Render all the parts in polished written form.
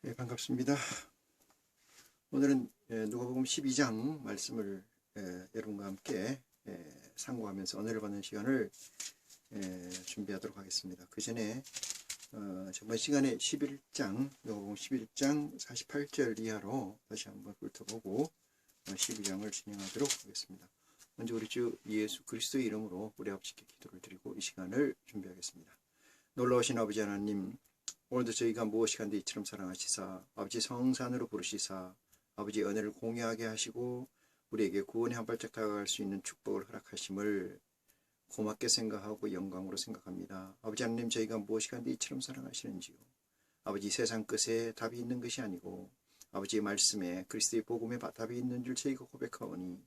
네, 반갑습니다. 오늘은 누가복음 12장 말씀을 여러분과 함께 상고하면서 은혜를 받는 시간을 준비하도록 하겠습니다. 그 전에 저번 시간에 11장, 누가복음 11장 48절 이하로 다시 한번 훑어보고 12장을 진행하도록 하겠습니다. 먼저 우리 주 예수 그리스도의 이름으로 우리 아버지께 기도를 드리고 이 시간을 준비하겠습니다. 놀라우신 아버지 하나님, 오늘도 저희가 무엇이간데 이처럼 사랑하시사 아버지 성산으로 부르시사 아버지 은혜를 공유하게 하시고 우리에게 구원에 한 발짝 다가갈 수 있는 축복을 허락하심을 고맙게 생각하고 영광으로 생각합니다. 아버지 하나님, 저희가 무엇이간데 이처럼 사랑하시는지요. 아버지, 세상 끝에 답이 있는 것이 아니고 아버지의 말씀에 그리스도의 복음에 답이 있는 줄 저희가 고백하오니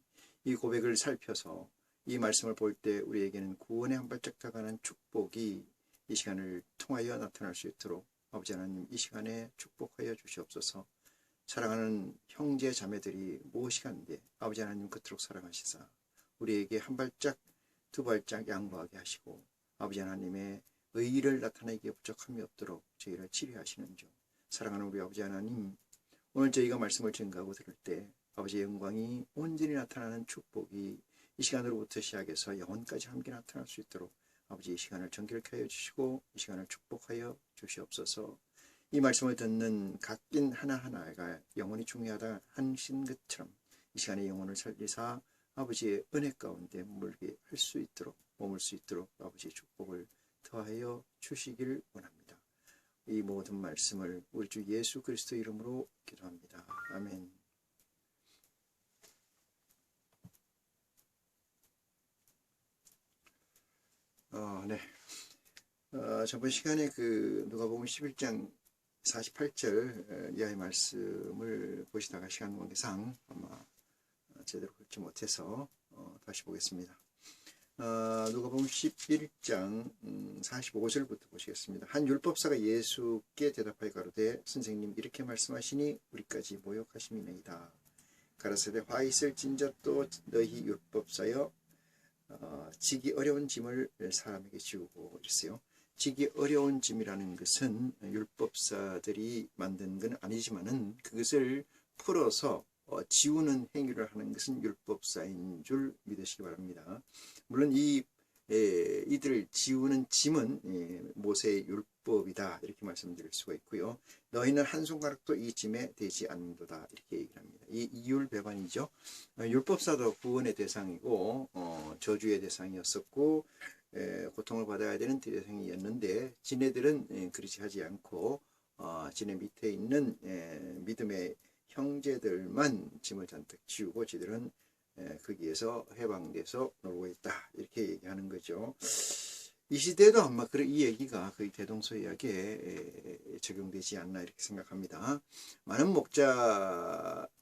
이 고백을 살펴서 이 말씀을 볼 때 우리에게는 구원에 한 발짝 다가가는 축복이 이 시간을 통하여 나타날 수 있도록 아버지 하나님, 이 시간에 축복하여 주시옵소서. 사랑하는 형제 자매들이 무엇이간데 아버지 하나님 그토록 사랑하시사 우리에게 한 발짝 두 발짝 양보하게 하시고 아버지 하나님의 의의를 나타내기에 부족함이 없도록 저희를 치료하시는 중. 사랑하는 우리 아버지 하나님, 오늘 저희가 말씀을 증거하고 들을 때 아버지의 영광이 온전히 나타나는 축복이 이 시간으로부터 시작해서 영원까지 함께 나타날 수 있도록 아버지 이 시간을 정결케 하여 주시고 이 시간을 축복하여 주시옵소서. 이 말씀을 듣는 각인 하나하나가 영혼이 중요하다 하신 것처럼 이 시간에 영혼을 살리사 아버지의 은혜 가운데 머물게 할 수 있도록 머물 수 있도록 아버지의 축복을 더하여 주시길 원합니다. 이 모든 말씀을 우리 주 예수 그리스도 이름으로 기도합니다. 아멘. 네. 저번 시간에 누가복음 11장 48절 이하의 말씀을 보시다가 시간 관계상 아마 제대로 읽지 못해서 다시 보겠습니다. 누가복음 11장 45절부터 보시겠습니다. 한 율법사가 예수께 대답하여 가로되 선생님, 이렇게 말씀하시니 우리까지 모욕하심이니이다. 가라사대 화 있을 진저도 너희 율법사여 지기 어려운 짐을 사람에게 지우고 이랬어요. 지기 어려운 짐이라는 것은 율법사들이 만든 건 아니지만은 그것을 풀어서 지우는 행위를 하는 것은 율법사인 줄 믿으시기 바랍니다. 물론 이들을 지우는 짐은 모세의 율법이다 이렇게 말씀드릴 수가 있고요. 너희는 한 손가락도 이 짐에 되지 않는도다 이렇게 얘기를 합니다. 이 이율배반이죠. 율법사도 구원의 대상이고 저주의 대상이었었고 고통을 받아야 되는 대상이었는데 지네들은 그렇지 하지 않고 지네 밑에 있는 믿음의 형제들만 짐을 잔뜩 지우고 지들은 거기에서 해방돼서 놀고 있다 이렇게 얘기하는 거죠. 이 시대도 아마 이 얘기가 거의 대동소이하게 적용되지 않나 이렇게 생각합니다. 많은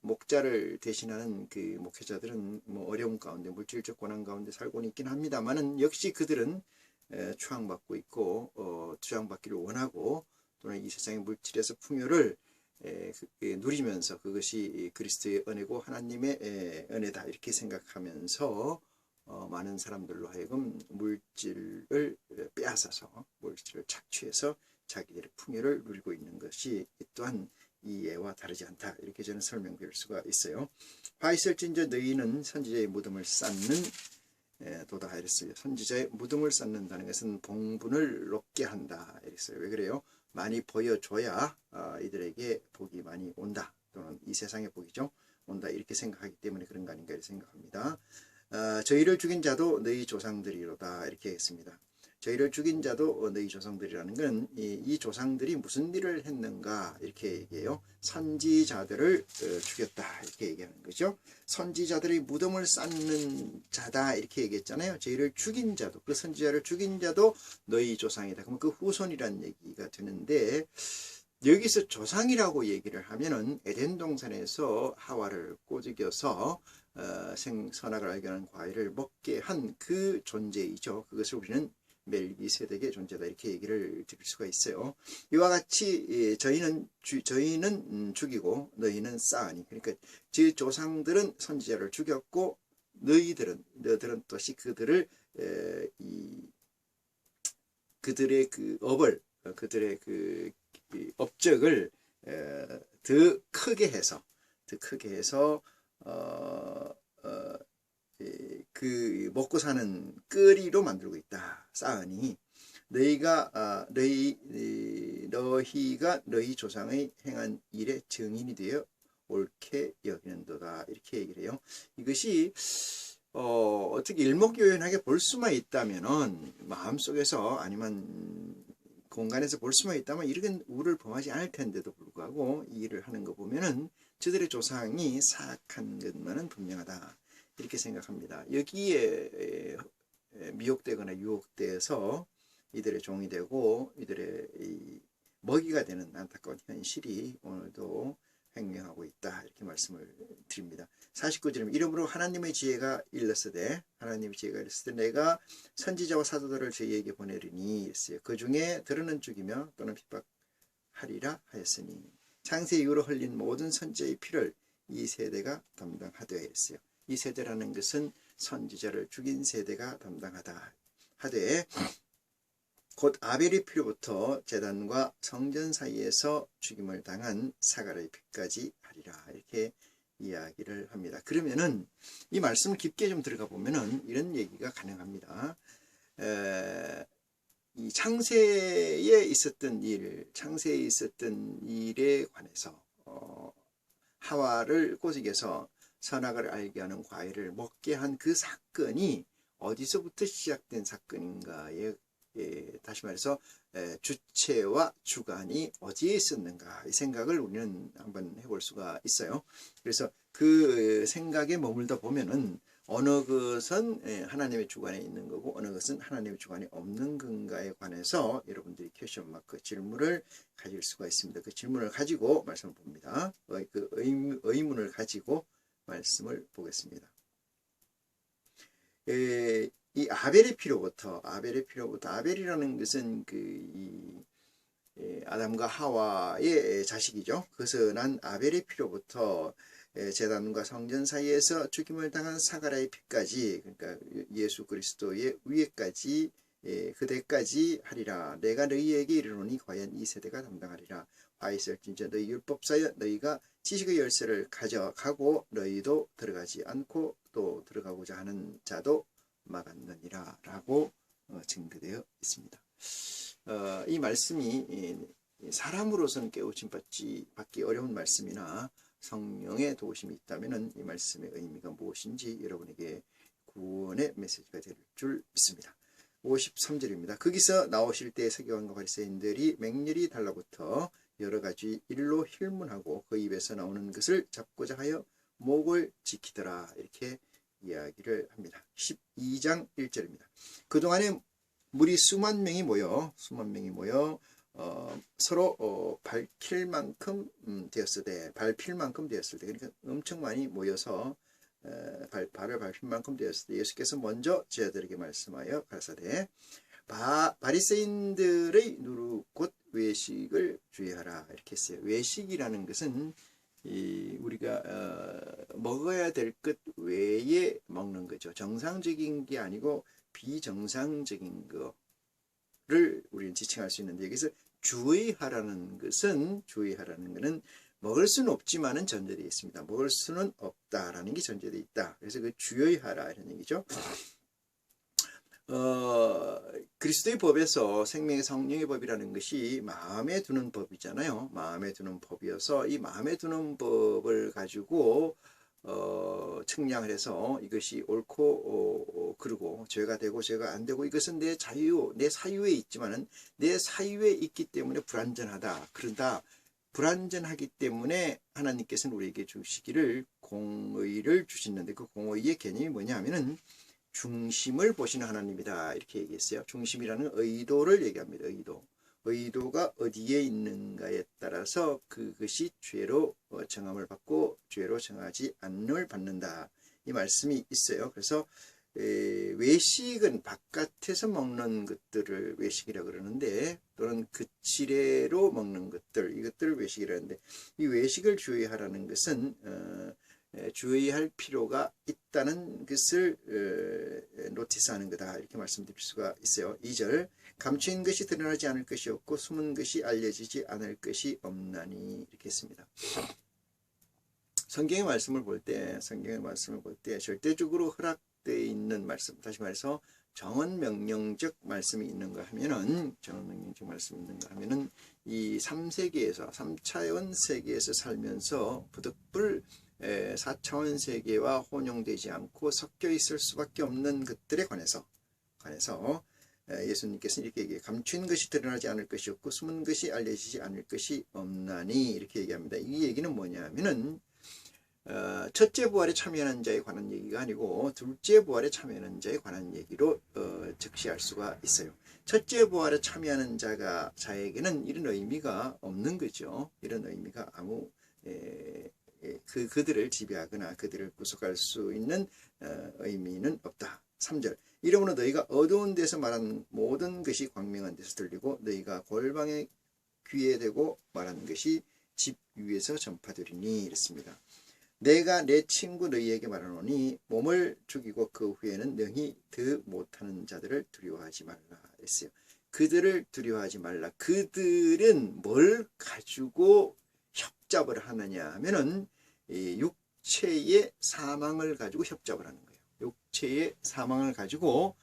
목자를 대신하는 그 목회자들은 뭐 어려움 가운데 물질적 고난 가운데 살고는 있긴 합니다만은 역시 그들은 추앙받고 있고 추앙받기를 원하고 또는 이 세상의 물질에서 풍요를 누리면서 그것이 그리스도의 은혜고 하나님의 은혜다 이렇게 생각하면서 많은 사람들로 하여금 물질을 빼앗아서 물질을 착취해서 자기들의 풍요를 누리고 있는 것이 또한 이 예와 다르지 않다 이렇게 저는 설명드릴 수가 있어요. 화 있을진저 너희는 선지자의 무덤을 쌓는 도다 이랬어요. 선지자의 무덤을 쌓는다는 것은 봉분을 높게 한다 이랬어요. 왜 그래요? 많이 보여줘야 이들에게 복이 많이 온다 또는 이 세상의 복이죠 온다 이렇게 생각하기 때문에 그런 거 아닌가 이렇게 생각합니다. 저희를 죽인 자도 너희 조상들이로다 이렇게 했습니다. 저희를 죽인 자도 너희 조상들이라는 건 이 조상들이 무슨 일을 했는가 이렇게 얘기해요. 선지자들을 죽였다 이렇게 얘기하는 거죠. 선지자들이 무덤을 쌓는 자다 이렇게 얘기했잖아요. 저희를 죽인 자도 그 선지자를 죽인 자도 너희 조상이다. 그러면 그 후손이라는 얘기가 되는데 여기서 조상이라고 얘기를 하면은 에덴 동산에서 하와를 꼬드겨서 선악을 알게 하는 과일을 먹게 한 그 존재이죠. 그것을 우리는 멜기세덱의 존재다 이렇게 얘기를 드릴 수가 있어요. 이와 같이 저희는 죽이고 너희는 쌓으니, 그러니까 제 조상들은 선지자를 죽였고 너희들은 또시 그들을 그들의 그 업을 그들의 그 업적을 더 크게 해서 그 먹고 사는 끓이로 만들고 있다. 쌓으니 너희가 너희 조상의 행한 일의 증인이 되어 옳게 여기는도다. 이렇게 얘기를 해요. 이것이 어떻게 일목요연하게 볼 수만 있다면은 마음속에서 아니면 공간에서 볼 수만 있다면 이런 우를 범하지 않을 텐데도 불구하고 이 일을 하는 거 보면은 저들의 조상이 사악한 것만은 분명하다. 이렇게 생각합니다. 여기에 미혹되거나 유혹돼서 이들의 종이 되고 이들의 먹이가 되는 안타까운 현실이 오늘도 횡령하고 있다. 이렇게 말씀을 드립니다. 49절에 이러므로 하나님의 지혜가 일렀으되 내가 선지자와 사도들을 저희에게 보내리니 했어요. 그 중에 들으는 죽이며 또는 핍박하리라 하였으니 창세 이후로 흘린 모든 선지자의 피를 이 세대가 담당하되 했어요. 이 세대라는 것은 선지자를 죽인 세대가 담당하다 하되 곧 아벨의 피로부터 제단과 성전 사이에서 죽임을 당한 사가랴의 피까지 하리라. 이렇게 이야기를 합니다. 그러면은 이 말씀을 깊게 좀 들어가 보면은 이런 얘기가 가능합니다. 이 창세에 있었던 일에 관해서 하와를 꼬집에서 선악을 알게 하는 과일을 먹게 한 그 사건이 어디서부터 시작된 사건인가에 다시 말해서 주체와 주관이 어디에 있었는가 이 생각을 우리는 한번 해볼 수가 있어요. 그래서 그 생각에 머물다 보면은 어느 것은 하나님의 주관에 있는 거고 어느 것은 하나님의 주관이 없는 건가에 관해서 여러분들이 퀘스천 마크 질문을 가질 수가 있습니다. 그 질문을 가지고 말씀을 봅니다. 그 의문을 가지고 말씀을 보겠습니다. 이 아벨의 피로부터 아벨이라는 것은 아담과 하와의 자식이죠. 그것은 난 아벨의 피로부터 제단과 성전 사이에서 죽임을 당한 사가랴의 피까지, 그러니까 예수 그리스도의 위에까지 그대까지 하리라. 내가 너희에게 이르노니 과연 이 세대가 담당하리라. 화 있을진저 너희 율법사여 너희가 지식의 열쇠를 가져가고 너희도 들어가지 않고 또 들어가고자 하는 자도 막았느니라 라고 증거되어 있습니다. 이 말씀이 사람으로서는 깨우침받기 어려운 말씀이나 성령의 도우심이 있다면 이 말씀의 의미가 무엇인지 여러분에게 구원의 메시지가 될 줄 믿습니다. 53절입니다. 거기서 나오실 때 서기관과 바리새인들이 맹렬히 달라붙어 여러 가지 일로 힐문하고 그 입에서 나오는 것을 잡고자 하여 목을 지키더라. 이렇게 이야기를 합니다. 12장 1절입니다. 그동안에 물이 수만 명이 모여 서로 밟힐 만큼 되었을 때 그러니까 엄청 많이 모여서 발을 밟힐 만큼 되었을 때 예수께서 먼저 제자들에게 말씀하여 가라사대 바리새인들의 누루 곧 외식을 주의하라. 이렇게 했어요. 외식이라는 것은 우리가 먹어야 될 것 외에 먹는 거죠. 정상적인 게 아니고 비정상적인 거를 우리는 지칭할 수 있는데 여기서 주의하라는 거는 먹을 수는 없지만은 전제되어 있습니다. 먹을 수는 없다라는 게 전제되어 있다. 그래서 그 주의하라 이런 얘기죠. 그리스도의 법에서 생명의 성령의 법이라는 것이 마음에 두는 법이잖아요. 마음에 두는 법이어서 이 마음에 두는 법을 가지고 측량을 해서 이것이 옳고 그르고 죄가 되고 죄가 안 되고 이것은 내 사유에 있지만은 내 사유에 있기 때문에 불완전하다. 그러다 불완전하기 때문에 하나님께서는 우리에게 주시기를 공의를 주시는데 그 공의의 개념이 뭐냐 하면은 중심을 보시는 하나님이다. 이렇게 얘기했어요. 중심이라는 의도를 얘기합니다. 의도가 어디에 있는가에 따라서 그것이 죄로 정함을 받고 죄로 정하지 않음을 받는다. 이 말씀이 있어요. 그래서 외식은 바깥에서 먹는 것들을 외식이라고 그러는데 또는 그치레로 먹는 것들 이것들을 외식이라고 하는데 이 외식을 주의하라는 것은 주의할 필요가 있다는 것을 노티스하는 거다. 이렇게 말씀드릴 수가 있어요. 2절 감추인 것이 드러나지 않을 것이 없고 숨은 것이 알려지지 않을 것이 없나니 이렇게 했습니다. 성경의 말씀을 볼 때 절대적으로 허락되어 있는 말씀, 다시 말해서 정언명령적 말씀이 있는가 하면은 이 3세계에서 3차원 세계에서 살면서 부득불 4차원 세계와 혼용되지 않고 섞여 있을 수밖에 없는 것들에 관해서 예수님께서는 이렇게 얘기해요. 감추인 것이 드러나지 않을 것이 없고 숨은 것이 알려지지 않을 것이 없나니 이렇게 얘기합니다. 이 얘기는 뭐냐면은 첫째 부활에 참여하는 자에 관한 얘기가 아니고 둘째 부활에 참여하는 자에 관한 얘기로 적시할 수가 있어요. 첫째 부활에 참여하는 자에게는 이런 의미가 없는 거죠. 이런 의미가 아무 그들을 지배하거나 그들을 구속할 수 있는 의미는 없다. 3절 이러므로 너희가 어두운 데서 말하는 모든 것이 광명한 데서 들리고 너희가 골방에 귀에 대고 말하는 것이 집 위에서 전파되리니 이랬습니다. 내가 내 친구 너희에게 말하노니 몸을 죽이고 그 후에는 능히 더 못하는 자들을 두려워하지 말라 했어요. 그들을 두려워하지 말라. 그들은 뭘 가지고 협잡을 하느냐 하면은 육체의 사망을 가지고 협잡을 하는 거예요. 육체의 사망을 가지고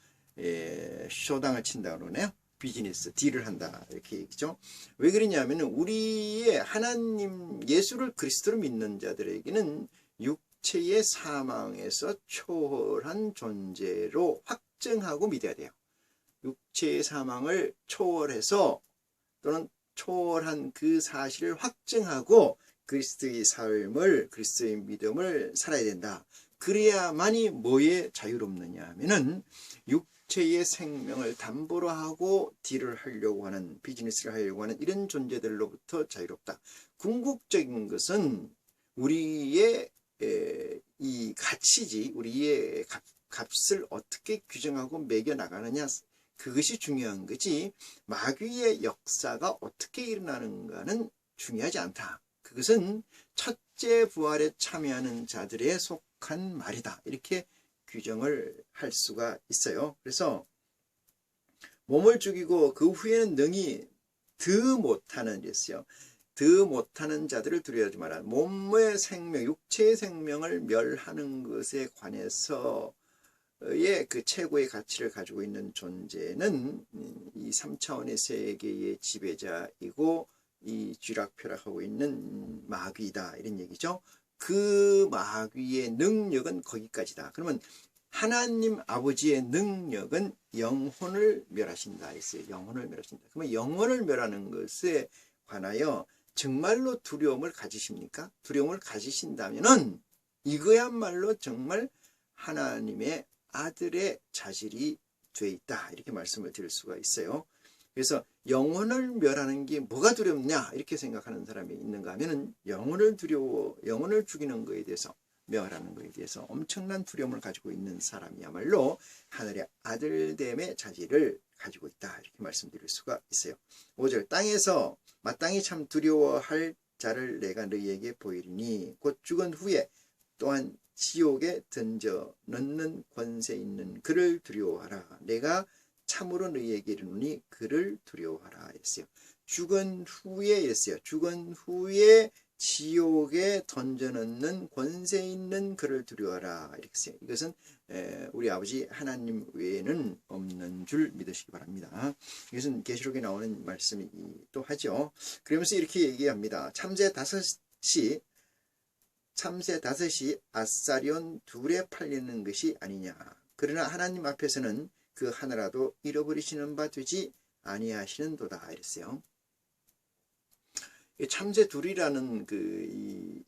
쇼당을 친다 그러네요. 비즈니스 딜을 한다 이렇게 얘기죠. 왜 그러냐면은 우리의 하나님 예수를 그리스도로 믿는 자들에게는 육체의 사망에서 초월한 존재로 확증하고 믿어야 돼요. 육체의 사망을 초월해서 또는 초월한 그 사실을 확증하고 그리스도의 삶을 그리스도의 믿음을 살아야 된다. 그래야만이 뭐에 자유롭느냐 하면은 육체의 생명을 담보로 하고 딜을 하려고 하는 비즈니스를 하려고 하는 이런 존재들로부터 자유롭다. 궁극적인 것은 우리의 이 가치지 우리의 값을 어떻게 규정하고 매겨나가느냐 그것이 중요한 거지 마귀의 역사가 어떻게 일어나는가는 중요하지 않다. 그것은 첫째 부활에 참여하는 자들에 속한 말이다. 이렇게 규정을 할 수가 있어요. 그래서 몸을 죽이고 그 후에는 능히 더 못하는 이랬어요. 더 못하는 자들을 두려워하지 마라. 몸의 생명, 육체의 생명을 멸하는 것에 관해서의 그 최고의 가치를 가지고 있는 존재는 이 3차원의 세계의 지배자이고 이 쥐락펴락하고 있는 마귀다 이런 얘기죠. 그 마귀의 능력은 거기까지다. 그러면 하나님 아버지의 능력은 영혼을 멸하신다 했어요. 영혼을 멸하신다. 그러면 영혼을 멸하는 것에 관하여 정말로 두려움을 가지십니까? 두려움을 가지신다면은 이거야말로 정말 하나님의 아들의 자질이 돼 있다. 이렇게 말씀을 드릴 수가 있어요. 그래서 영혼을 멸하는 게 뭐가 두렵냐 이렇게 생각하는 사람이 있는가 하면은 영혼을 죽이는 거에 대해서 멸하는 거에 대해서 엄청난 두려움을 가지고 있는 사람이야말로 하늘의 아들됨의 자질을 가지고 있다 이렇게 말씀드릴 수가 있어요. 5절 땅에서 마땅히 참 두려워할 자를 내가 너희에게 보이리니 곧 죽은 후에 또한 지옥에 던져 넣는 권세 있는 그를 두려워하라. 내가 참으로 너희에게 이르노니 그를 두려워하라 했어요. 죽은 후에 했어요. 죽은 후에 지옥에 던져넣는 권세 있는 그를 두려워하라 이렇게 했어요. 이것은 우리 아버지 하나님 외에는 없는 줄 믿으시기 바랍니다. 이것은 계시록에 나오는 말씀이 또 하죠. 그러면서 이렇게 얘기합니다. 참새 다섯이 아사리온 둘에 팔리는 것이 아니냐. 그러나 하나님 앞에서는 그 하나라도 잃어버리시는 바 되지 아니하시는도다 이랬어요. 참새 둘이라는 그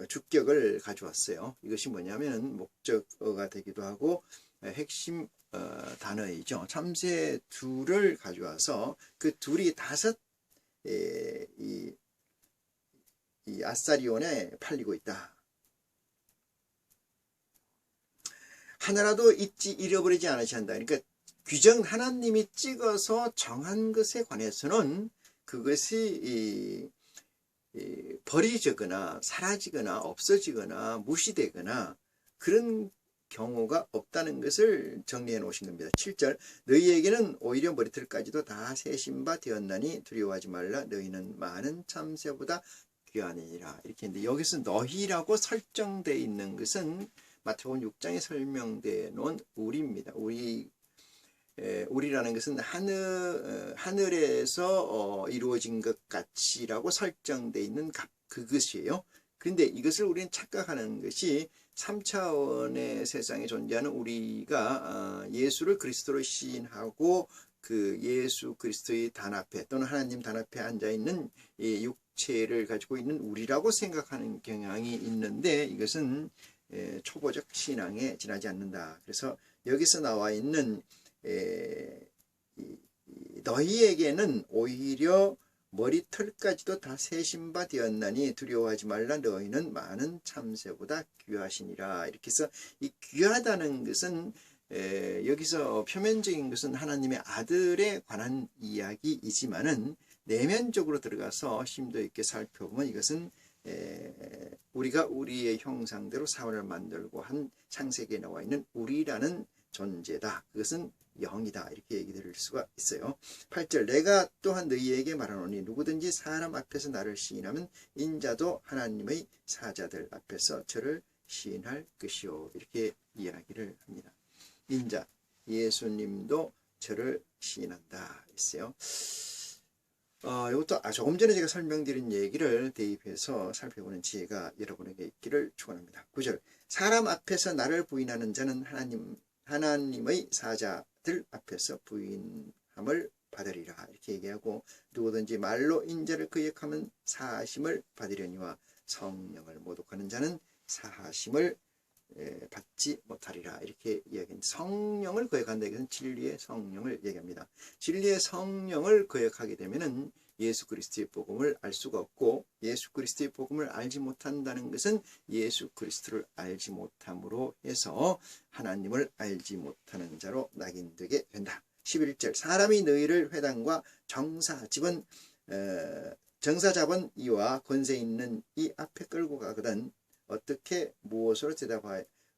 주격을 가져왔어요. 이것이 뭐냐면은 목적어가 되기도 하고 핵심 단어이죠. 참새 둘을 가져와서 그 둘이 다섯 이 아사리온에 팔리고 있다. 하나라도 잃어버리지 않으셔야 한다. 그러니까 규정 하나님이 찍어서 정한 것에 관해서는 그것이 버려지거나 사라지거나 없어지거나 무시되거나 그런 경우가 없다는 것을 정리해 놓으신 겁니다. 7절 너희에게는 오히려 머리털까지도 다 세신 바 되었나니 두려워하지 말라. 너희는 많은 참새보다 귀하니라. 이렇게 했는데 여기서 너희라고 설정되어 있는 것은 마태복음 6장에 설명되어 놓은 우리입니다. 우리라는 것은 하늘에서 이루어진 것 같이라고 설정되어 있는 그것이에요. 그런데 이것을 우리는 착각하는 것이 3차원의 세상에 존재하는 우리가 예수를 그리스도로 시인하고 그 예수 그리스도의 단 앞에 또는 하나님 단 앞에 앉아있는 이 육체를 가지고 있는 우리라고 생각하는 경향이 있는데 이것은 초보적 신앙에 지나지 않는다. 그래서 여기서 나와 있는 너희에게는 오히려 머리털까지도 다 세신 바 되었나니 두려워하지 말라. 너희는 많은 참새보다 귀하시니라. 이렇게 해서 이 귀하다는 것은 여기서 표면적인 것은 하나님의 아들에 관한 이야기이지만은 내면적으로 들어가서 심도 있게 살펴보면 이것은 우리가 우리의 형상대로 사원을 만들고 한 창세기에 나와 있는 우리라는 존재다. 그것은 영이다. 이렇게 얘기 드릴 수가 있어요. 8절 내가 또한 너희에게 말하노니 누구든지 사람 앞에서 나를 시인하면 인자도 하나님의 사자들 앞에서 저를 시인할 것이요. 이렇게 이야기를 합니다. 인자 예수님도 저를 시인한다 했어요. 이것도 조금 전에 제가 설명드린 얘기를 대입해서 살펴보는 지혜가 여러분에게 있기를 축원합니다. 9절 사람 앞에서 나를 부인하는 자는 하나님의 사자들 앞에서 부인함을 받으리라. 이렇게 얘기하고 누구든지 말로 인자를 거역하면 사하심을 받으려니와 성령을 모독하는 자는 사하심을 받지 못하리라. 이렇게 이야기합니다. 성령을 거역한다. 이것은 진리의 성령을 얘기합니다. 진리의 성령을 거역하게 되면은 예수 그리스도의 복음을 알 수가 없고 예수 그리스도의 복음을 알지 못한다는 것은 예수 그리스도를 알지 못함으로 해서 하나님을 알지 못하는 자로 낙인되게 된다. 11절 사람이 너희를 회당과 정사 잡은 이와 권세 있는 이 앞에 끌고 가거든 어떻게 무엇으로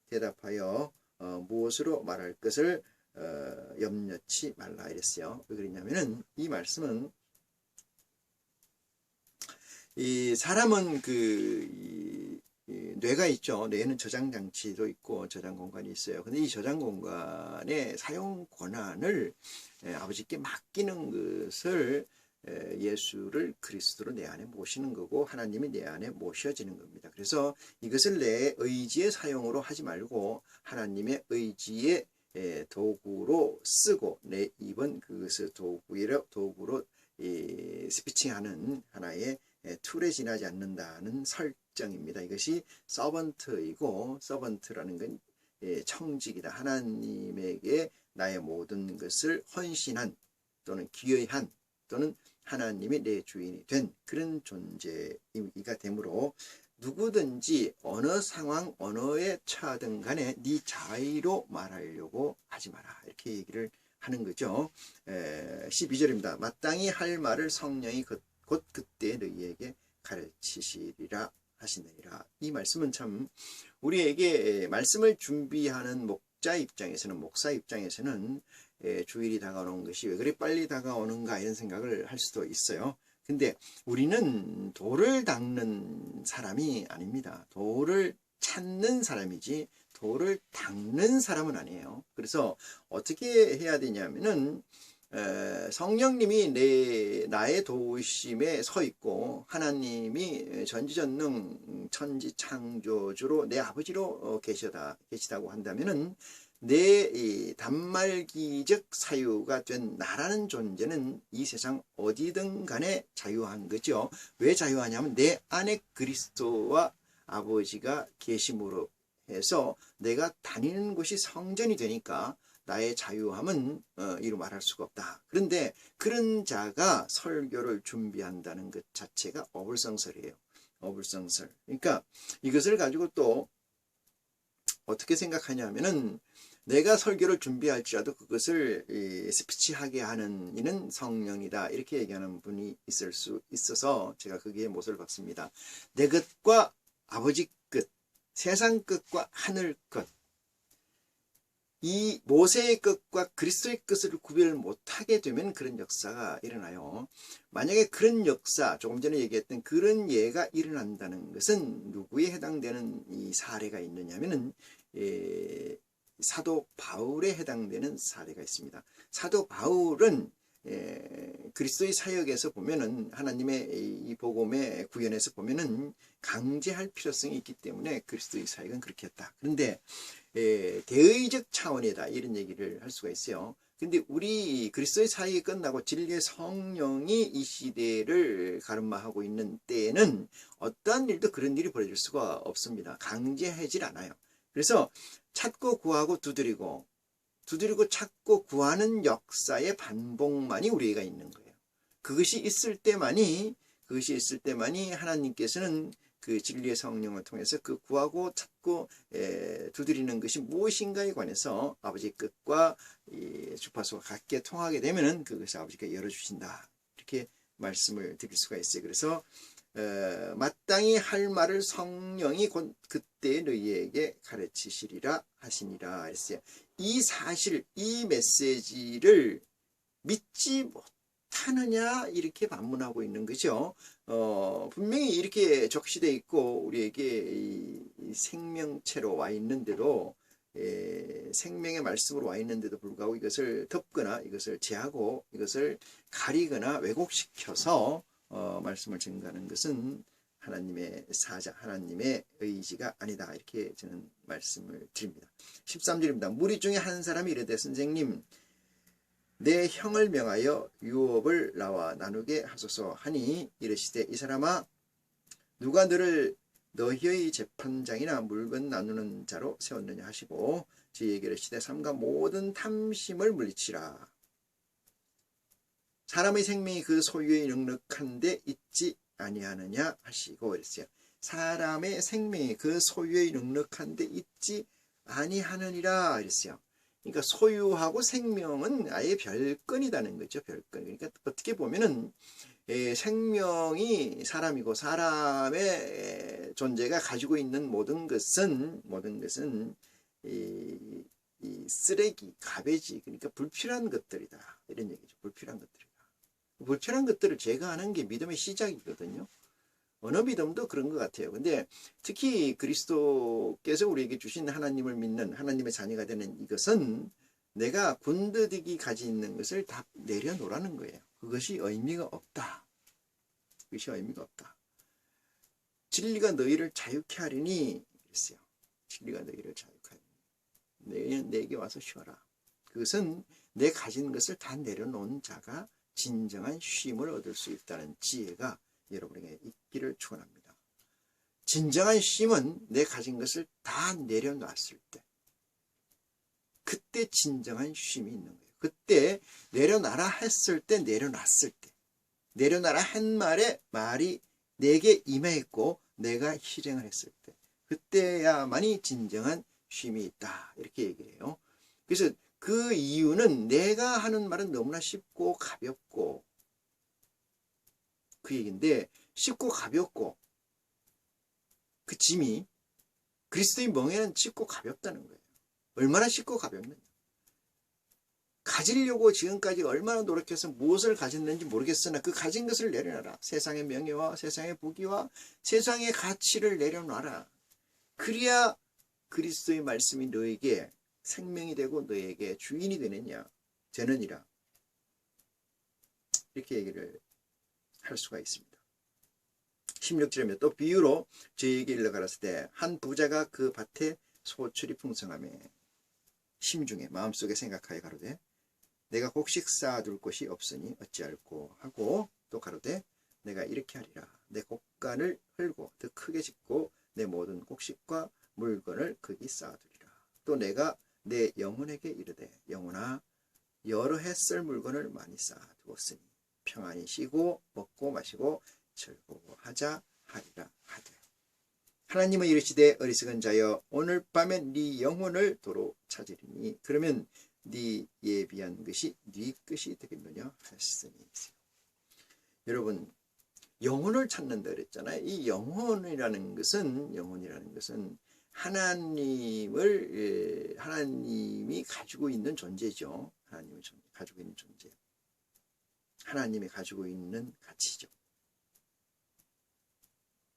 대답하여 무엇으로 말할 것을 염려치 말라 이랬어요. 왜 그러냐면은 이 말씀은 이 사람은 뇌가 있죠. 뇌는 저장 장치도 있고 저장 공간이 있어요. 근데 이 저장 공간의 사용 권한을 아버지께 맡기는 것을 예수를 그리스도로 내 안에 모시는 거고 하나님이 내 안에 모셔지는 겁니다. 그래서 이것을 내 의지의 사용으로 하지 말고 하나님의 의지의 도구로 쓰고 내 입은 그것을 도구로 스피칭하는 하나의 툴에 지나지 않는다는 설정입니다. 이것이 서번트이고 서번트라는 건 청직이다. 하나님에게 나의 모든 것을 헌신한 또는 기여한 또는 하나님이 내 주인이 된 그런 존재이가 되므로 누구든지 어느 상황 언어에 처하든 간에 네 자의로 말하려고 하지 마라. 이렇게 얘기를 하는 거죠. 12절입니다. 마땅히 할 말을 성령이 곧 그때 너희에게 가르치시리라 하시느니라. 이 말씀은 참 우리에게 말씀을 준비하는 목사 입장에서는 주일이 다가오는 것이 왜 그리 빨리 다가오는가 이런 생각을 할 수도 있어요. 근데 우리는 돌을 닦는 사람이 아닙니다. 돌을 찾는 사람이지 돌을 닦는 사람은 아니에요. 그래서 어떻게 해야 되냐면은 성령님이 나의 도우심에 서 있고 하나님이 전지전능 천지창조주로 내 아버지로 계시다고 한다면은 내 단말기적 사유가 된 나라는 존재는 이 세상 어디든 간에 자유한 거죠. 왜 자유하냐면 내 안에 그리스도와 아버지가 계심으로 해서 내가 다니는 곳이 성전이 되니까 나의 자유함은 이루 말할 수가 없다. 그런데 그런 자가 설교를 준비한다는 것 자체가 어불성설이에요. 어불성설. 그러니까 이것을 가지고 또 어떻게 생각하냐면은 내가 설교를 준비할지라도 그것을 스피치하게 하는 이는 성령이다. 이렇게 얘기하는 분이 있을 수 있어서 제가 거기에 못을 박습니다. 내 것과 아버지 끝, 세상 끝과 하늘 끝, 이 모세의 것과 그리스도의 것을 구별 못하게 되면 그런 역사가 일어나요. 만약에 그런 역사, 조금 전에 얘기했던 그런 예가 일어난다는 것은 누구에 해당되는 이 사례가 있느냐면은 사도 바울에 해당되는 사례가 있습니다. 사도 바울은 그리스도의 사역에서 보면은 하나님의 이 복음의 구현에서 보면은 강제할 필요성이 있기 때문에 그리스도의 사역은 그렇게 했다. 그런데 대의적 차원이다 이런 얘기를 할 수가 있어요. 근데 우리 그리스도의 사역이 끝나고 진리의 성령이 이 시대를 가름마하고 있는 때에는 어떠한 일도 그런 일이 벌어질 수가 없습니다. 강제하질 않아요. 그래서 찾고 구하고 두드리고 찾고 구하는 역사의 반복만이 우리가 있는 거예요. 그것이 있을 때만이 하나님께서는 그 진리의 성령을 통해서 그 구하고 찾고 두드리는 것이 무엇인가에 관해서 아버지의 뜻과 주파수가 같게 통하게 되면은 그것을 아버지가 열어주신다. 이렇게 말씀을 드릴 수가 있어요. 그래서 마땅히 할 말을 성령이 곧 그때 너희에게 가르치시리라 하시니라 했어요. 이 사실, 이 메시지를 믿지 못하느냐 이렇게 반문하고 있는 거죠. 분명히 이렇게 적시되어 있고 우리에게 이 생명체로 와 있는데도 생명의 말씀으로 와 있는데도 불구하고 이것을 덮거나 이것을 제하고 이것을 가리거나 왜곡시켜서 말씀을 증거하는 것은 하나님의 사자, 하나님의 의지가 아니다. 이렇게 저는 말씀을 드립니다. 13절입니다. 무리 중에 한 사람이 이르되 선생님 내 형을 명하여 유업을 나와 나누게 하소서 하니 이르시되 이 사람아 누가 너를 너희의 재판장이나 물건 나누는 자로 세웠느냐 하시고 저희에게 이르시되 삼가 모든 탐심을 물리치라. 사람의 생명이 그 소유에 넉넉한 데 있지 아니하느냐 하시고 이랬어요. 사람의 생명이 그 소유에 넉넉한 데 있지 아니하느니라 이랬어요. 그러니까 소유하고 생명은 아예 별건이라는 거죠. 별건. 그러니까 어떻게 보면은 생명이 사람이고 사람의 존재가 가지고 있는 모든 것은 이 쓰레기, 가베지, 그러니까 불필요한 것들이다. 이런 얘기죠. 불필요한 것들이다. 불필요한 것들을 제거하는 게 믿음의 시작이거든요. 어느 믿음도 그런 것 같아요. 근데 특히 그리스도께서 우리에게 주신 하나님을 믿는 하나님의 자녀가 되는 이것은 내가 군더더기 가지고 있는 것을 다 내려놓으라는 거예요. 그것이 의미가 없다. 그것이 의미가 없다. 진리가 너희를 자유케 하리니 그랬어요. 진리가 너희를 자유케 하리니 내게 와서 쉬어라. 그것은 내 가진 것을 다 내려놓은 자가 진정한 쉼을 얻을 수 있다는 지혜가 여러분에게 있기를 축원합니다. 진정한 쉼은 내 가진 것을 다 내려놨을 때, 그때 진정한 쉼이 있는 거예요. 그때 내려놔라 했을 때, 내려놨을 때, 내려놔라 한 말이 내게 임했고 내가 실행을 했을 때, 그때야만이 진정한 쉼이 있다. 이렇게 얘기해요. 그래서 그 이유는 내가 하는 말은 너무나 쉽고 가볍고 그 얘기인데, 쉽고 가볍고 그 짐이 그리스도의 멍에는 쉽고 가볍다는 거예요. 얼마나 쉽고 가볍느냐. 가지려고 지금까지 얼마나 노력해서 무엇을 가졌는지 모르겠으나 그 가진 것을 내려놔라. 세상의 명예와 세상의 부귀와 세상의 가치를 내려놔라. 그래야 그리스도의 말씀이 너에게 생명이 되고 너에게 주인이 되느니라. 이렇게 얘기를 할 수가 있습니다. 16절에 또 비유로 저에게 일러 가라사대 한 부자가 그 밭에 소출이 풍성하며 심중에 마음속에 생각하여 가로되 내가 곡식 쌓아둘 곳이 없으니 어찌할꼬 하고 또 가로되 내가 이렇게 하리라. 내 곡간을 헐고 더 크게 짓고 내 모든 곡식과 물건을 거기 쌓아두리라. 또 내가 내 영혼에게 이르되 영혼아 여러 해 쓸 물건을 많이 쌓아두었으니 평안히 쉬고 먹고 마시고 즐거워하자 하리라 하되 하나님은 이르시되 어리석은 자여 오늘 밤에 네 영혼을 도로 찾으리니 그러면 네 예비한 것이 네 것이 되겠느냐 하셨으니. 여러분 영혼을 찾는다 그랬잖아요. 이 영혼이라는 것은 하나님이 가지고 있는 존재죠. 하나님이 가지고 있는 존재. 하나님이 가지고 있는 가치죠.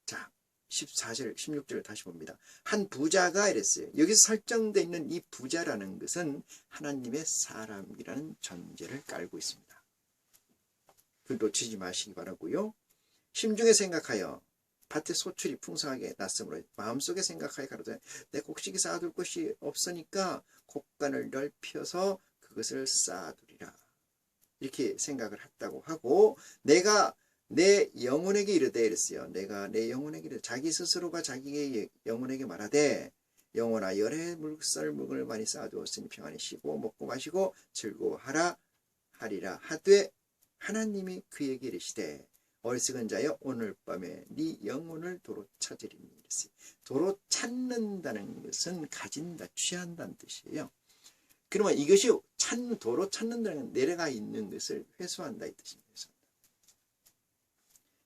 자, 14절, 16절을 다시 봅니다. 한 부자가 이랬어요. 여기서 설정되어 있는 이 부자라는 것은 하나님의 사람이라는 전제를 깔고 있습니다. 그걸 놓치지 마시기 바라고요. 심중에 생각하여 밭에 소출이 풍성하게 났으므로 마음속에 생각하여 가로되 내 곡식이 쌓아둘 곳이 없으니까 곡간을 넓혀서 그것을 쌓아두리라. 이렇게 생각을 했다고 하고 내가 내 영혼에게 이르되 이랬어요. 내가 내 영혼에게 이르되 자기 스스로가 자기의 영혼에게 말하되 영혼아 열의 물을 많이 쌓아두었으니 평안히 쉬고 먹고 마시고 즐거워하라 하리라 하되 하나님이 그에게 이르시되 어리석은 자여 오늘 밤에 네 영혼을 도로 찾으리니 이랬어요. 도로 찾는다는 것은 가진다, 취한다는 뜻이에요. 그러면 이것이 도로 찾는다는 건 내려가 있는 것을 회수한다 이 뜻입니다.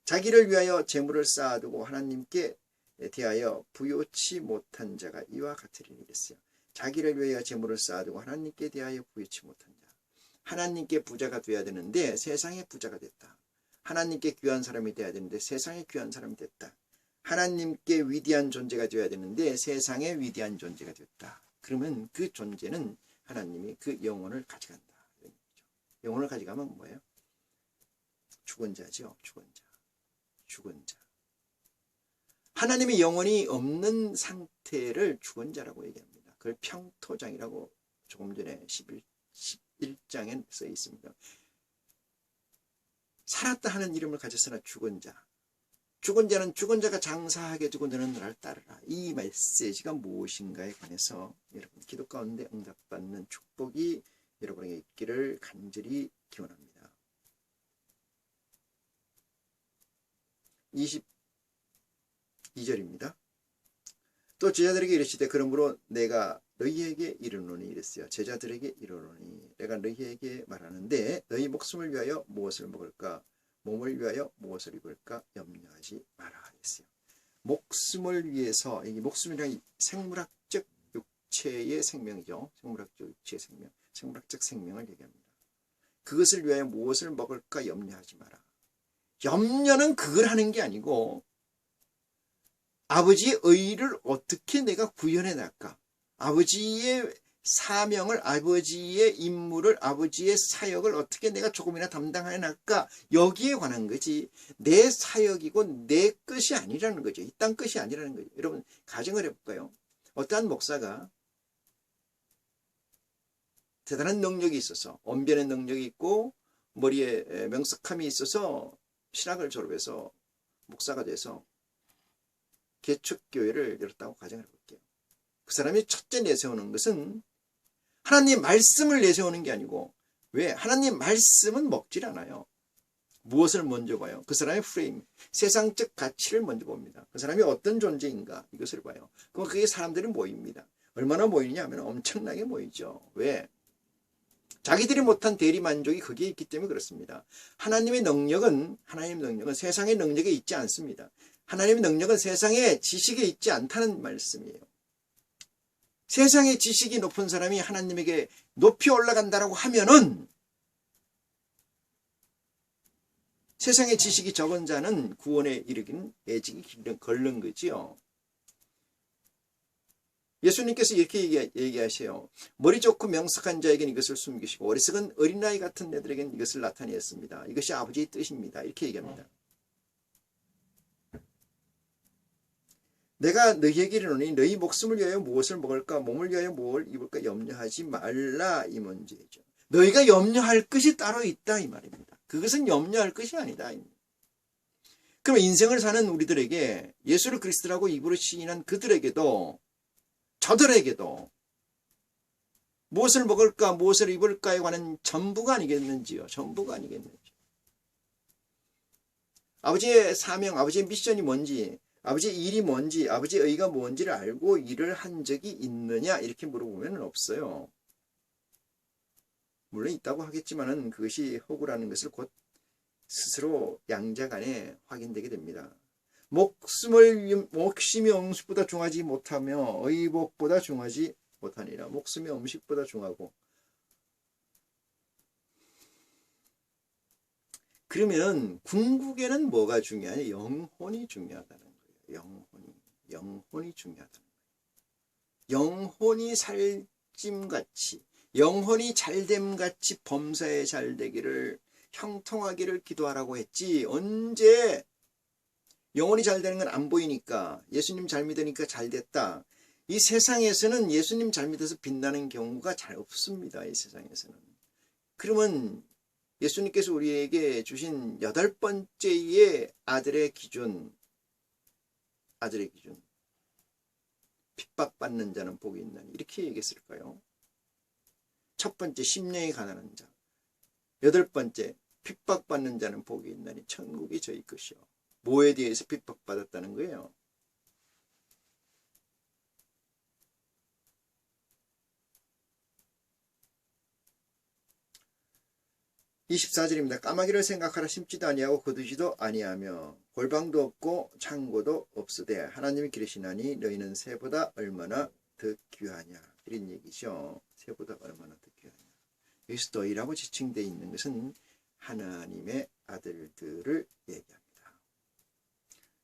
자기를 위하여 재물을 쌓아두고 하나님께 대하여 부요치 못한 자가 이와 같으리니 이랬어요. 자기를 위하여 재물을 쌓아두고 하나님께 대하여 부요치 못한 자. 하나님께 부자가 되어야 되는데 세상의 부자가 됐다. 하나님께 귀한 사람이 되어야 되는데 세상에 귀한 사람이 됐다. 하나님께 위대한 존재가 되어야 되는데 세상에 위대한 존재가 됐다. 그러면 그 존재는 하나님이 그 영혼을 가져간다. 영혼을 가져가면 뭐예요? 죽은 자죠. 죽은 자. 죽은 자. 하나님의 영혼이 없는 상태를 죽은 자라고 얘기합니다. 그걸 평토장이라고 조금 전에 11장에 써 있습니다. 살았다 하는 이름을 가졌으나 죽은 자. 죽은 자는 죽은 자가 장사하게 두고 너는 나를 따르라. 이 메시지가 무엇인가에 관해서 여러분 기도 가운데 응답받는 축복이 여러분에게 있기를 간절히 기원합니다. 22절입니다. 또 제자들에게 이르시되 그러므로 내가 너희에게 이르노니 이랬어요. 제자들에게 이르노니 내가 너희에게 말하는데 너희 목숨을 위하여 무엇을 먹을까 몸을 위하여 무엇을 입을까 염려하지 마라 했어요. 목숨을 위해서, 이 목숨이란 생물학적 육체의 생명이죠. 생물학적 육체의 생명, 생물학적 생명을 얘기합니다. 그것을 위하여 무엇을 먹을까 염려하지 마라. 염려는 그걸 하는 게 아니고 아버지의 의를 어떻게 내가 구현해 낼까, 아버지의 사명을, 아버지의 임무를, 아버지의 사역을 어떻게 내가 조금이나 담당해 낼까, 여기에 관한 거지 내 사역이고 내 것이 아니라는 거죠. 이 땅 것이 아니라는 거죠. 여러분 가정을 해볼까요? 어떠한 목사가 대단한 능력이 있어서, 언변의 능력이 있고 머리에 명석함이 있어서 신학을 졸업해서 목사가 돼서 개척교회를 열었다고 가정을 해볼게요. 그 사람이 첫째 내세우는 것은 하나님 말씀을 내세우는 게 아니고, 왜? 하나님 말씀은 먹질 않아요. 무엇을 먼저 봐요? 그 사람의 프레임, 세상적 가치를 먼저 봅니다. 그 사람이 어떤 존재인가 이것을 봐요. 그럼 그게 사람들이 모입니다. 얼마나 모이느냐 하면 엄청나게 모이죠. 왜? 자기들이 못한 대리만족이 거기에 있기 때문에 그렇습니다. 하나님의 능력은 세상의 능력에 있지 않습니다. 하나님의 능력은 세상의 지식에 있지 않다는 말씀이에요. 세상의 지식이 높은 사람이 하나님에게 높이 올라간다라고 하면은 세상의 지식이 적은 자는 구원에 이르기는 애직이 걸른 거지요. 예수님께서 이렇게 얘기하세요. 머리 좋고 명석한 자에게는 이것을 숨기시고 어리석은 어린아이 같은 애들에게는 이것을 나타내었습니다. 이것이 아버지의 뜻입니다. 이렇게 얘기합니다. 내가 너희에게 이르노니 너희 목숨을 위하여 무엇을 먹을까 몸을 위하여 무엇을 입을까 염려하지 말라, 이 문제죠. 너희가 염려할 것이 따로 있다 이 말입니다. 그것은 염려할 것이 아니다. 그럼 인생을 사는 우리들에게, 예수를 그리스도라고 입으로 시인한 그들에게도, 저들에게도 무엇을 먹을까 무엇을 입을까에 관한 전부가 아니겠는지요. 전부가 아니겠는지. 아버지의 사명, 아버지의 미션이 뭔지, 아버지의 일이 뭔지, 아버지의 의가 뭔지를 알고 일을 한 적이 있느냐 이렇게 물어보면 없어요. 물론 있다고 하겠지만은 그것이 허구라는 것을 곧 스스로 양자 간에 확인되게 됩니다. 목심이 음식보다 중하지 못하며 의복보다 중하지 못하니라. 목숨이 음식보다 중하고. 그러면 궁극에는 뭐가 중요하냐? 영혼이 중요하다는 거예요. 영혼이 중요하다는 거예요. 영혼이 살찜같이, 영혼이 잘됨같이 범사에 잘되기를, 형통하기를 기도하라고 했지. 언제 영혼이 잘 되는 건 안 보이니까, 예수님 잘 믿으니까 잘 됐다. 이 세상에서는 예수님 잘 믿어서 빛나는 경우가 잘 없습니다. 이 세상에서는. 그러면 예수님께서 우리에게 주신 8번째의 아들의 기준, 핍박받는 자는 복이 있나니, 이렇게 얘기했을까요? 첫 번째, 심령이 가난한 자. 8번째, 핍박받는 자는 복이 있나니 천국이 저희 것이요. 뭐에 대해서 핍박받았다는 거예요? (24절입니다) 까마귀를 생각하라. 심지도 아니하고 거두지도 아니하며 골방도 없고 창고도 없으되 하나님이 기르시나니 너희는 새보다 얼마나 더 귀하냐. 이런 얘기죠. 새보다 얼마나 더 귀하냐. 여기서 너희라고 지칭되어 있는 것은 하나님의 아들들을 얘기합니다.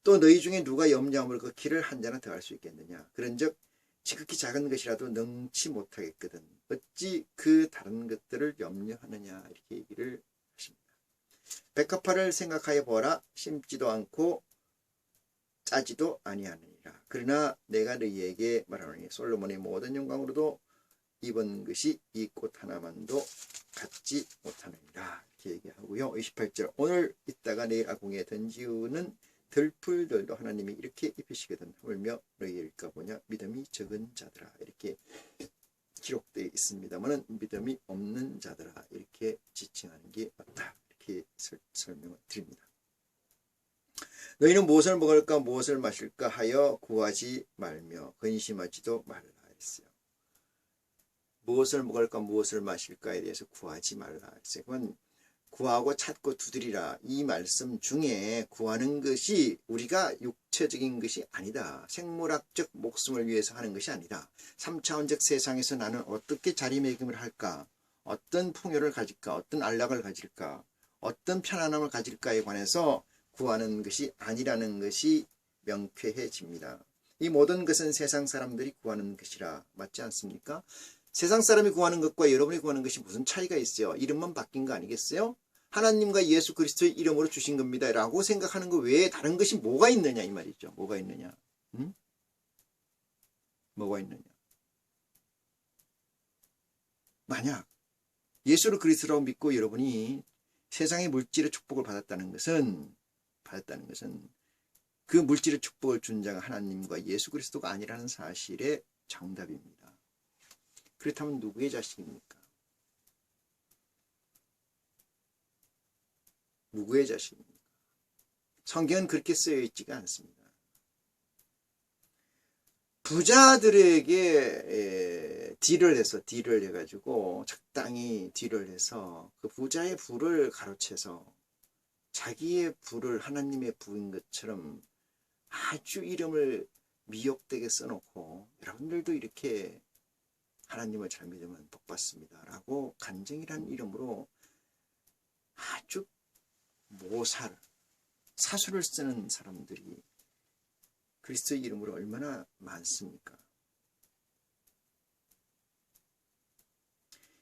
또 너희 중에 누가 염려함으로 그 길을 한 자나 더할 수 있겠느냐. 그런즉 지극히 작은 것이라도 능치 못하겠거든 어찌 그 다른 것들을 염려하느냐. 이렇게 얘기를 하십니다. 백합화를 생각하여 보라. 심지도 않고 짜지도 아니하느니라. 그러나 내가 너희에게 말하노니 솔로몬의 모든 영광으로도 입은 것이 이 꽃 하나만도 갖지 못하느니라. 이렇게 얘기하고요. 28절 오늘 있다가 내일 아궁이에 던지우는 들풀들도 하나님이 이렇게 입히시거든 하물며 너희일까 보냐 믿음이 적은 자들아. 이렇게 기록되어 있습니다만 믿음이 없는 자들아 이렇게 지칭하는 게 맞다. 이렇게 설명을 드립니다. 너희는 무엇을 먹을까 무엇을 마실까 하여 구하지 말며 근심하지도 말라 했어요. 무엇을 먹을까 무엇을 마실까에 대해서 구하지 말라 했어요. 그건 구하고 찾고 두드리라. 이 말씀 중에 구하는 것이 우리가 육체적인 것이 아니다. 생물학적 목숨을 위해서 하는 것이 아니다. 3차원적 세상에서 나는 어떻게 자리매김을 할까? 어떤 풍요를 가질까? 어떤 안락을 가질까? 어떤 편안함을 가질까에 관해서 구하는 것이 아니라는 것이 명쾌해집니다. 이 모든 것은 세상 사람들이 구하는 것이라. 맞지 않습니까? 세상 사람이 구하는 것과 여러분이 구하는 것이 무슨 차이가 있어요? 이름만 바뀐 거 아니겠어요? 하나님과 예수 그리스도의 이름으로 주신 겁니다 라고 생각하는 것 외에 다른 것이 뭐가 있느냐 이 말이죠. 뭐가 있느냐? 응? 뭐가 있느냐? 만약 예수를 그리스도라고 믿고 여러분이 세상의 물질의 축복을 받았다는 것은 그 물질의 축복을 준 자가 하나님과 예수 그리스도가 아니라는 사실의 정답입니다. 그렇다면 누구의 자식입니까? 누구의 자식입니까? 성경은 그렇게 쓰여 있지가 않습니다. 부자들에게 딜을 해가지고 적당히 딜을 해서 그 부자의 부를 가로채서 자기의 부를 하나님의 부인 것처럼 아주 이름을 미혹되게 써놓고 여러분들도 이렇게 하나님을 잘 믿으면 복 받습니다 라고 간증이라는 이름으로 아주 사수를 쓰는 사람들이 그리스도의 이름으로 얼마나 많습니까?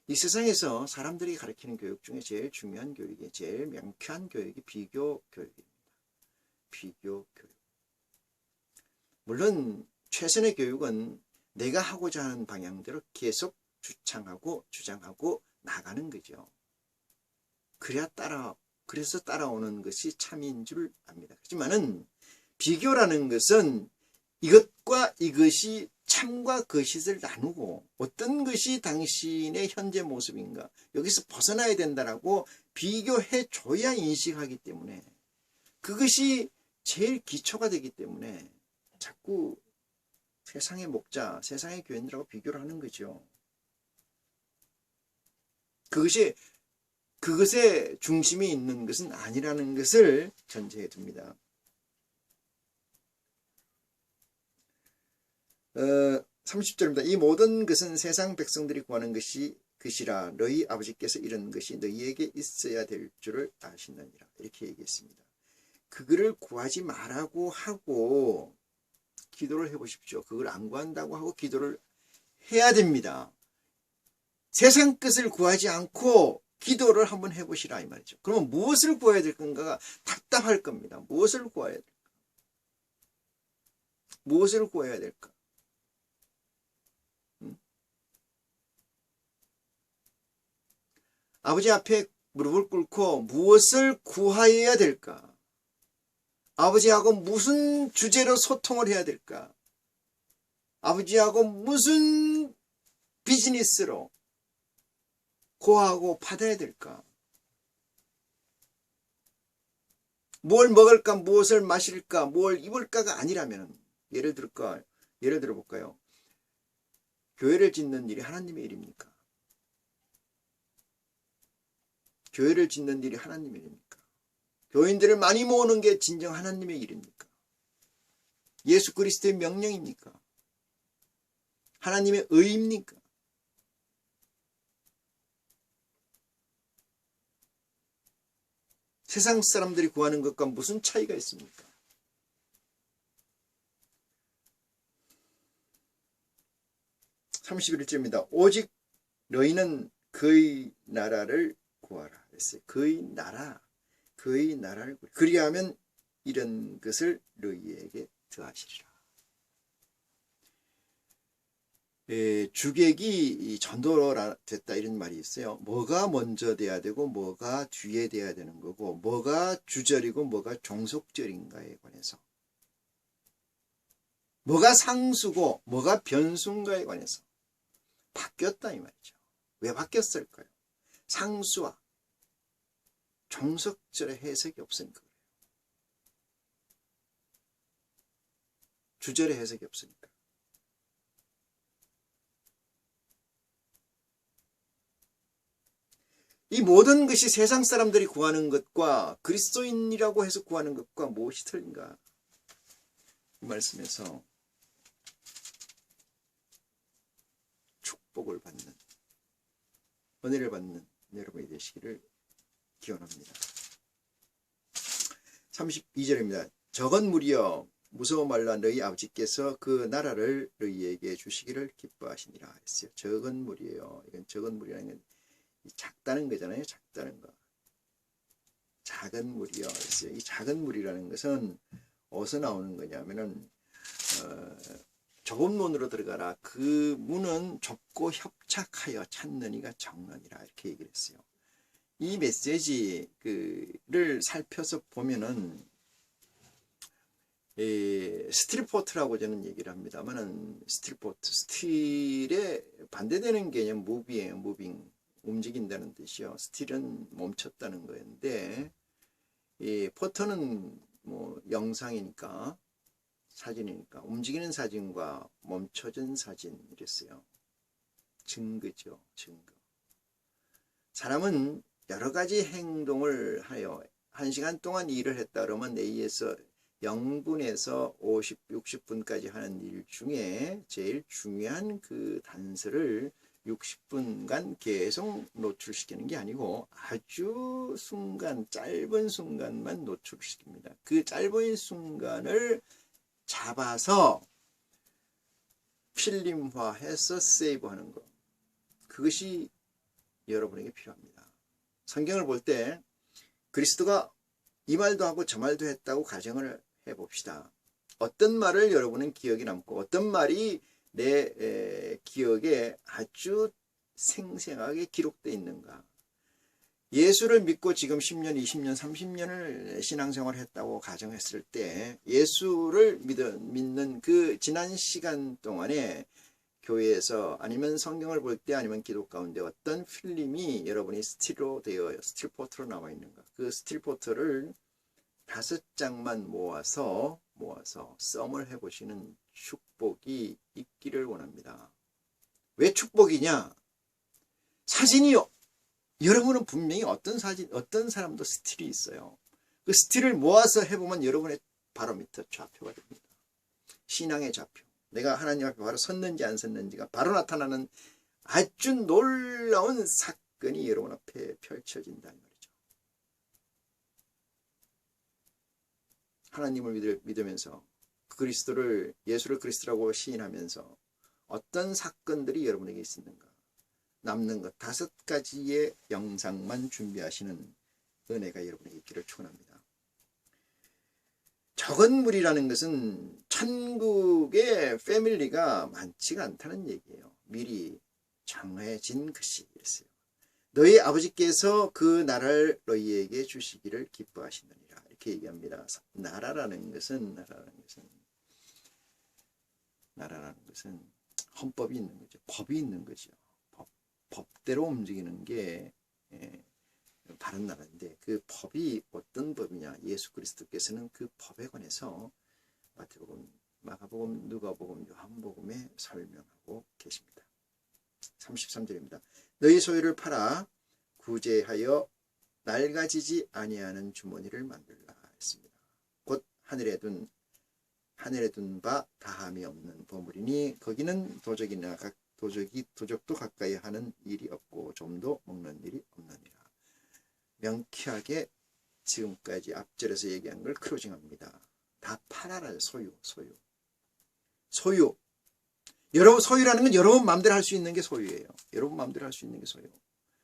이 세상에서 사람들이 가르치는 교육 중에 제일 중요한 교육이, 제일 명쾌한 교육이 비교 교육입니다. 비교 교육. 물론 최선의 교육은 내가 하고자 하는 방향대로 계속 주장하고 나가는 거죠. 그래서 따라오는 것이 참인 줄 압니다. 하지만은 비교라는 것은 이것과 이것이 참과 거짓을 나누고 어떤 것이 당신의 현재 모습인가 여기서 벗어나야 된다라고 비교해 줘야 인식하기 때문에 그것이 제일 기초가 되기 때문에 자꾸 세상의 목자, 세상의 교인들하고 비교를 하는 거죠. 그것에 중심이 있는 것은 아니라는 것을 전제해 둡니다. 30절입니다. 이 모든 것은 세상 백성들이 구하는 것이라 너희 아버지께서 이런 것이 너희에게 있어야 될 줄을 아시느니라. 이렇게 얘기했습니다. 그거를 구하지 말라고 하고 기도를 해보십시오. 그걸 안 구한다고 하고 기도를 해야 됩니다. 세상 것을 구하지 않고 기도를 한번 해보시라 이 말이죠. 그러면 무엇을 구해야 될 건가가 답답할 겁니다. 무엇을 구해야 될까? 무엇을 구해야 될까? 아버지 앞에 무릎을 꿇고 무엇을 구하여야 될까? 아버지하고 무슨 주제로 소통을 해야 될까? 아버지하고 무슨 비즈니스로 구하고 받아야 될까? 뭘 먹을까? 무엇을 마실까? 뭘 입을까가 아니라면 예를 들어볼까요? 교회를 짓는 일이 하나님의 일입니까? 교회를 짓는 일이 하나님의 일입니까? 교인들을 많이 모으는 게 진정 하나님의 일입니까? 예수 그리스도의 명령입니까? 하나님의 의입니까? 세상 사람들이 구하는 것과 무슨 차이가 있습니까? (31절입니다) 오직 너희는 그의 나라를 구하라 했어요. 그의 나라를 구하라. 그리하면 이런 것을 너희에게 더하시리라. 주객이 전도라 됐다 이런 말이 있어요. 뭐가 먼저 돼야 되고 뭐가 뒤에 돼야 되는 거고 뭐가 주절이고 뭐가 종속절인가에 관해서 뭐가 상수고 뭐가 변수인가에 관해서 바뀌었다 이 말이죠. 왜 바뀌었을까요? 상수와 종속절의 해석이 없으니까 그래요. 주절의 해석이 없으니까. 이 모든 것이 세상 사람들이 구하는 것과 그리스도인이라고 해서 구하는 것과 무엇이 틀린가? 이 말씀에서 축복을 받는, 은혜를 받는 여러분이 되시기를 기원합니다. 32절입니다. 적은 무리여 무서워 말라 너희 아버지께서 그 나라를 너희에게 주시기를 기뻐하시니라 했어요. 적은 무리여. 이건 적은 무리라는 건 작다는 거잖아요. 작다는 거. 작은 무리여 했어요. 이 작은 무리라는 것은 어디서 나오는 거냐면은 좁은 문으로 들어가라. 그 문은 좁고 협착하여 찾는 이가 적느니라 이렇게 얘기를 했어요. 이 메시지를 살펴서 보면은 스틸포트라고 저는 얘기를 합니다만은 스틸에 반대되는 개념 무비예요. 무빙. 움직인다는 뜻이요. 스틸은 멈췄다는 거였는데 이 포터는 뭐 영상이니까 사진이니까 움직이는 사진과 멈춰진 사진 이랬어요. 증거죠. 증거. 사람은 여러 가지 행동을 하여 1시간 동안 일을 했다 그러면 내에서 0분에서 50, 60분까지 하는 일 중에 제일 중요한 그 단서를 60분간 계속 노출시키는 게 아니고 아주 짧은 순간만 노출시킵니다. 그 짧은 순간을 잡아서 필름화해서 세이브하는 것. 그것이 여러분에게 필요합니다. 성경을 볼 때 그리스도가 이 말도 하고 저 말도 했다고 가정을 해봅시다. 어떤 말을 여러분은 기억에 남고 어떤 말이 내 기억에 아주 생생하게 기록되어 있는가. 예수를 믿고 지금 10년, 20년, 30년을 신앙생활을 했다고 가정했을 때 예수를 믿는 그 지난 시간 동안에 교회에서 아니면 성경을 볼 때 아니면 기도 가운데 어떤 필름이 여러분이 스틸포트로 나와 있는가. 그 스틸포트를 5장만 모아서 썸을 해보시는 축복이 있기를 원합니다. 왜 축복이냐? 사진이요. 여러분은 분명히 어떤 사람도 스틸이 있어요. 그 스틸을 모아서 해보면 여러분의 바로 밑에 좌표가 됩니다. 신앙의 좌표. 내가 하나님 앞에 바로 섰는지 안 섰는지가 바로 나타나는 아주 놀라운 사건이 여러분 앞에 펼쳐진다는 말이죠. 하나님을 믿으면서 그리스도를, 예수를 그리스도라고 시인하면서 어떤 사건들이 여러분에게 있었는가, 남는 것 5가지의 영상만 준비하시는 은혜가 여러분에게 있기를 축원합니다. 적은 무리라는 것은 천국의 패밀리가 많지가 않다는 얘기예요. 미리 정해진 것이 있어요. 너희 아버지께서 그 나라를 너희에게 주시기를 기뻐하시느니라, 이렇게 얘기합니다. 나라라는 것은 헌법이 있는 거죠. 법이 있는 거죠. 법대로 움직이는 게 바른 나라인데, 그 법이 어떤 법이냐, 예수 그리스도께서는 그 법에 관해서 마태복음, 마가복음, 누가복음, 요한복음에 설명하고 계십니다. 33절입니다. 너희 소유를 팔아 구제하여 낡아지지 아니하는 주머니를 만들라 했습니다. 곧 하늘에 둔 바 다함이 없는 보물이니 거기는 도적도 가까이 하는 일이 없고 좀도 먹는 일이 없느니라. 명쾌하게 지금까지 앞절에서 얘기한 걸 크로징합니다. 다 팔아라. 소유. 여러분, 소유라는 건 여러분 마음대로 할 수 있는 게 소유예요. 여러분 마음대로 할 수 있는 게 소유.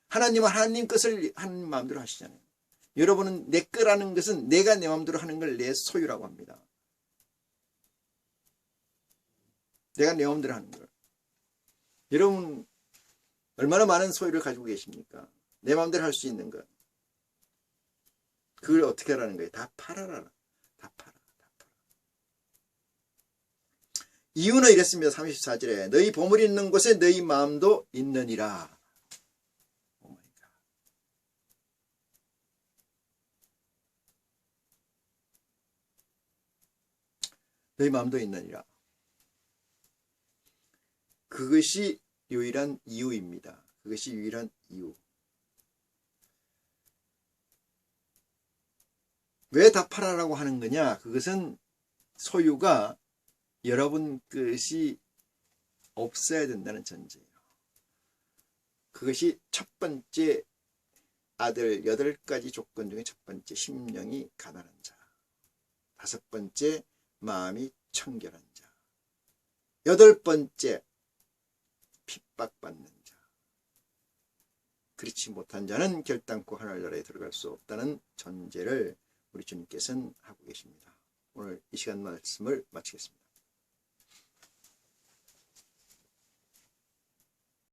하나님은 하나님 것을 하나님 마음대로 하시잖아요. 여러분은 내 거라는 것은 내가 내 마음대로 하는 걸 내 소유라고 합니다. 내가 내 마음대로 하는 걸. 여러분 얼마나 많은 소유를 가지고 계십니까? 내 마음대로 할 수 있는 것. 그걸 어떻게 하라는 거예요? 다 팔아라. 다 팔아. 이유는 이랬습니다. 34절에 너희 보물이 있는 곳에 너희 마음도 있느니라. 오마이갓. 너희 마음도 있느니라. 그것이 유일한 이유입니다. 그것이 유일한 이유. 왜 다 팔아라고 하는 거냐? 그것은 소유가 여러분 것이 없어야 된다는 전제예요. 그것이 첫 번째 아들 8가지 조건 중에 첫 번째, 심령이 가난한 자. 5번째, 마음이 청결한 자. 8번째, 핍박받는 자. 그렇지 못한 자는 결단코 하늘나라에 들어갈 수 없다는 전제를 우리 주님께서는 하고 계십니다. 오늘 이 시간 말씀을 마치겠습니다.